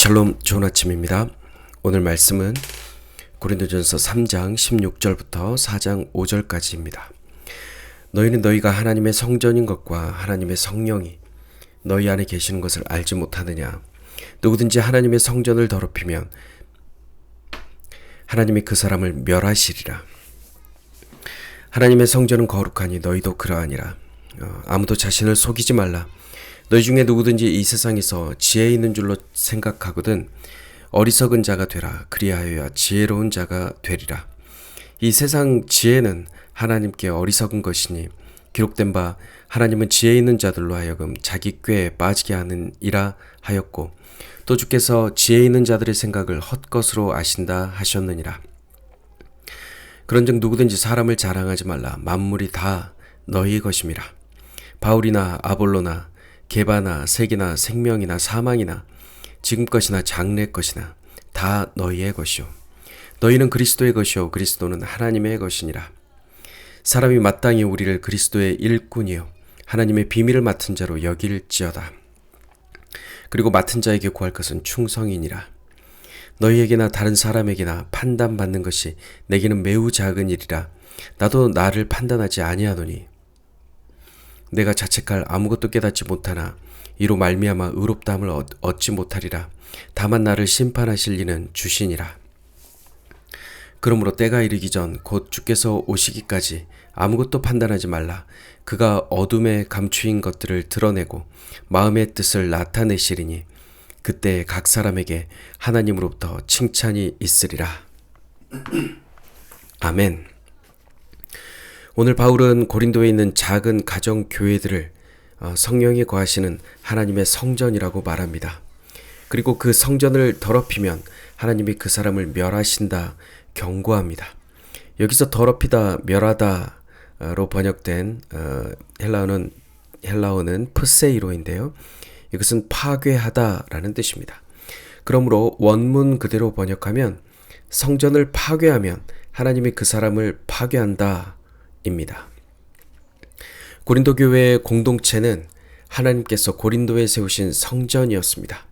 샬롬, 좋은 아침입니다. 오늘 말씀은 고린도전서 3장 16절부터 4장 5절까지입니다. 너희는 너희가 하나님의 성전인 것과 하나님의 성령이 너희 안에 계시는 것을 알지 못하느냐. 누구든지 하나님의 성전을 더럽히면 하나님이 그 사람을 멸하시리라. 하나님의 성전은 거룩하니 너희도 그러하니라. 아무도 자신을 속이지 말라. 너희 중에 누구든지 이 세상에서 지혜 있는 줄로 생각하거든 어리석은 자가 되라. 그리하여야 지혜로운 자가 되리라. 이 세상 지혜는 하나님께 어리석은 것이니 기록된 바 하나님은 지혜 있는 자들로 하여금 자기 꾀에 빠지게 하느니라 하였고, 또 주께서 지혜 있는 자들의 생각을 헛것으로 아신다 하셨느니라. 그런즉 누구든지 사람을 자랑하지 말라. 만물이 다 너희 것임이라. 바울이나 아볼로나 게바나 색이나 생명이나 사망이나 지금 것이나 장래 것이나 다 너희의 것이요 너희는 그리스도의 것이요 그리스도는 하나님의 것이니라. 사람이 마땅히 우리를 그리스도의 일꾼이요 하나님의 비밀을 맡은 자로 여길지어다. 그리고 맡은 자에게 구할 것은 충성이니라. 너희에게나 다른 사람에게나 판단받는 것이 내게는 매우 작은 일이라. 나도 나를 판단하지 아니하노니 내가 자책할 아무것도 깨닫지 못하나 이로 말미암아 의롭다함을 얻지 못하리라. 다만 나를 심판하실 이는 주시니라. 그러므로 때가 이르기 전 곧 주께서 오시기까지 아무것도 판단하지 말라. 그가 어둠에 감추인 것들을 드러내고 마음의 뜻을 나타내시리니 그때 각 사람에게 하나님으로부터 칭찬이 있으리라. 아멘. 오늘 바울은 고린도에 있는 작은 가정 교회들을 성령이 거하시는 하나님의 성전이라고 말합니다. 그리고 그 성전을 더럽히면 하나님이 그 사람을 멸하신다 경고합니다. 여기서 더럽히다, 멸하다로 번역된 헬라어는 프세이로인데요. 이것은 파괴하다라는 뜻입니다. 그러므로 원문 그대로 번역하면 성전을 파괴하면 하나님이 그 사람을 파괴한다 입니다. 고린도 교회의 공동체는 하나님께서 고린도에 세우신 성전이었습니다.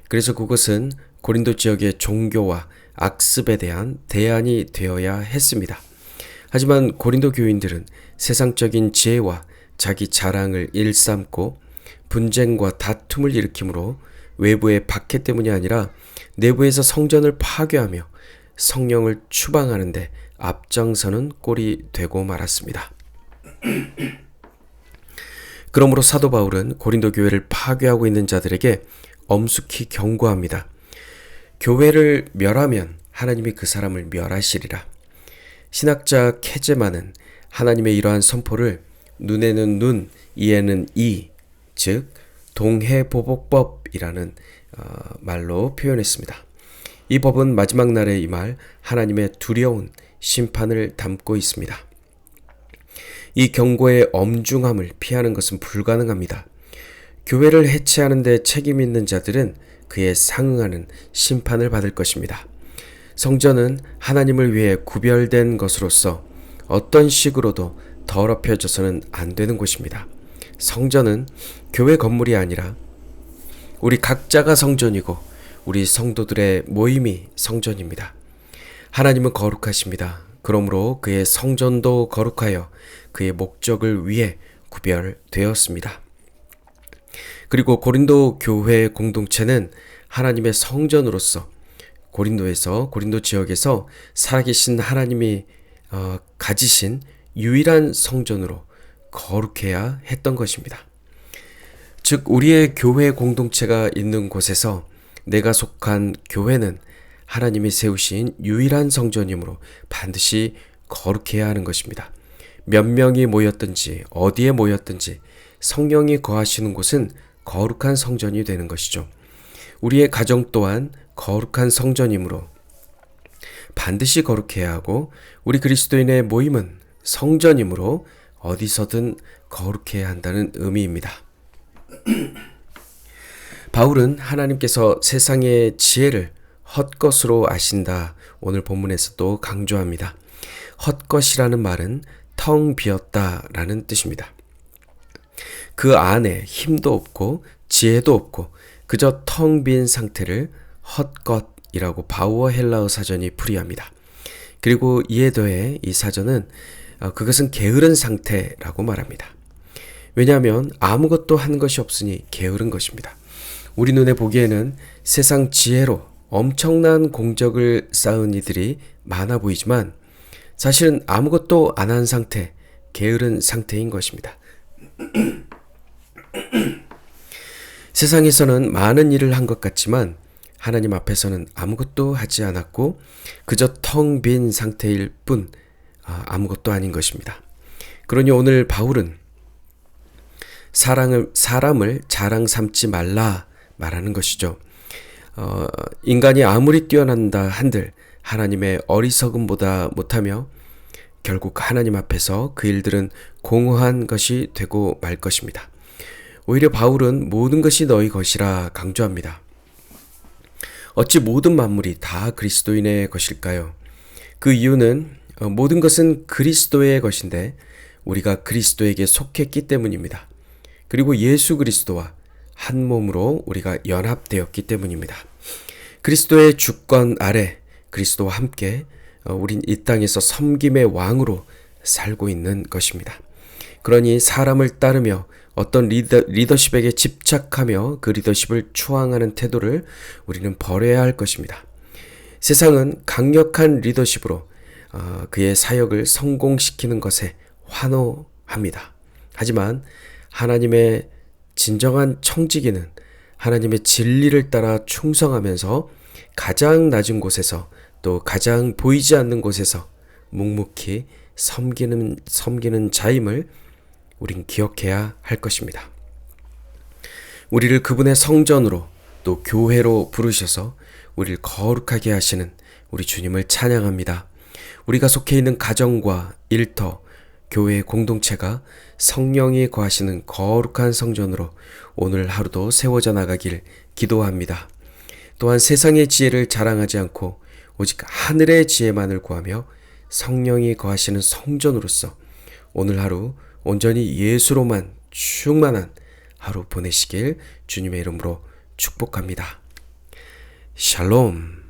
그래서 그것은 고린도 지역의 종교와 악습에 대한 대안이 되어야 했습니다. 하지만 고린도 교인들은 세상적인 지혜와 자기 자랑을 일삼고 분쟁과 다툼을 일으키므로 외부의 박해 때문이 아니라 내부에서 성전을 파괴하며 성령을 추방하는데 앞장서는 꼴이 되고 말았습니다. 그러므로 사도 바울은 고린도 교회를 파괴하고 있는 자들에게 엄숙히 경고합니다. 교회를 멸하면 하나님이 그 사람을 멸하시리라. 신학자 케제만은 하나님의 이러한 선포를 눈에는 눈, 이에는 이, 즉 동해보복법이라는 말로 표현했습니다. 이 법은 마지막 날에 임할 하나님의 두려운 심판을 담고 있습니다. 이 경고의 엄중함을 피하는 것은 불가능합니다. 교회를 해체하는 데 책임 있는 자들은 그에 상응하는 심판을 받을 것입니다. 성전은 하나님을 위해 구별된 것으로서 어떤 식으로도 더럽혀져서는 안 되는 곳입니다. 성전은 교회 건물이 아니라 우리 각자가 성전이고 우리 성도들의 모임이 성전입니다. 하나님은 거룩하십니다. 그러므로 그의 성전도 거룩하여 그의 목적을 위해 구별되었습니다. 그리고 고린도 교회 공동체는 하나님의 성전으로서 고린도 지역에서 살아계신 하나님이 가지신 유일한 성전으로 거룩해야 했던 것입니다. 즉 우리의 교회 공동체가 있는 곳에서 내가 속한 교회는 하나님이 세우신 유일한 성전이므로 반드시 거룩해야 하는 것입니다. 몇 명이 모였든지 어디에 모였든지 성령이 거하시는 곳은 거룩한 성전이 되는 것이죠. 우리의 가정 또한 거룩한 성전이므로 반드시 거룩해야 하고 우리 그리스도인의 모임은 성전이므로 어디서든 거룩해야 한다는 의미입니다. 바울은 하나님께서 세상의 지혜를 헛것으로 아신다 오늘 본문에서도 강조합니다. 헛것이라는 말은 텅 비었다라는 뜻입니다. 그 안에 힘도 없고 지혜도 없고 그저 텅 빈 상태를 헛것이라고 바우어 헬라어 사전이 풀이합니다. 그리고 이에 더해 이 사전은 그것은 게으른 상태라고 말합니다. 왜냐하면 아무것도 한 것이 없으니 게으른 것입니다. 우리 눈에 보기에는 세상 지혜로 엄청난 공적을 쌓은 이들이 많아 보이지만 사실은 아무것도 안 한 상태, 게으른 상태인 것입니다. 세상에서는 많은 일을 한 것 같지만 하나님 앞에서는 아무것도 하지 않았고 그저 텅 빈 상태일 뿐 아무것도 아닌 것입니다. 그러니 오늘 바울은 사람을 자랑 삼지 말라 말하는 것이죠. 인간이 아무리 뛰어난다 한들 하나님의 어리석음보다 못하며 결국 하나님 앞에서 그 일들은 공허한 것이 되고 말 것입니다. 오히려 바울은 모든 것이 너희 것이라 강조합니다. 어찌 모든 만물이 다 그리스도인의 것일까요? 그 이유는 모든 것은 그리스도의 것인데 우리가 그리스도에게 속했기 때문입니다. 그리고 예수 그리스도와 한 몸으로 우리가 연합되었기 때문입니다. 그리스도의 주권 아래 그리스도와 함께 우린 이 땅에서 섬김의 왕으로 살고 있는 것입니다. 그러니 사람을 따르며 어떤 리더십에게 집착하며 그 리더십을 추앙하는 태도를 우리는 버려야 할 것입니다. 세상은 강력한 리더십으로 그의 사역을 성공시키는 것에 환호합니다. 하지만 하나님의 진정한 청지기는 하나님의 진리를 따라 충성하면서 가장 낮은 곳에서 또 가장 보이지 않는 곳에서 묵묵히 섬기는 자임을 우린 기억해야 할 것입니다. 우리를 그분의 성전으로 또 교회로 부르셔서 우리를 거룩하게 하시는 우리 주님을 찬양합니다. 우리가 속해 있는 가정과 일터, 교회의 공동체가 성령이 거하시는 거룩한 성전으로 오늘 하루도 세워져 나가길 기도합니다. 또한 세상의 지혜를 자랑하지 않고 오직 하늘의 지혜만을 구하며 성령이 거하시는 성전으로서 오늘 하루 온전히 예수로만 충만한 하루 보내시길 주님의 이름으로 축복합니다. 샬롬.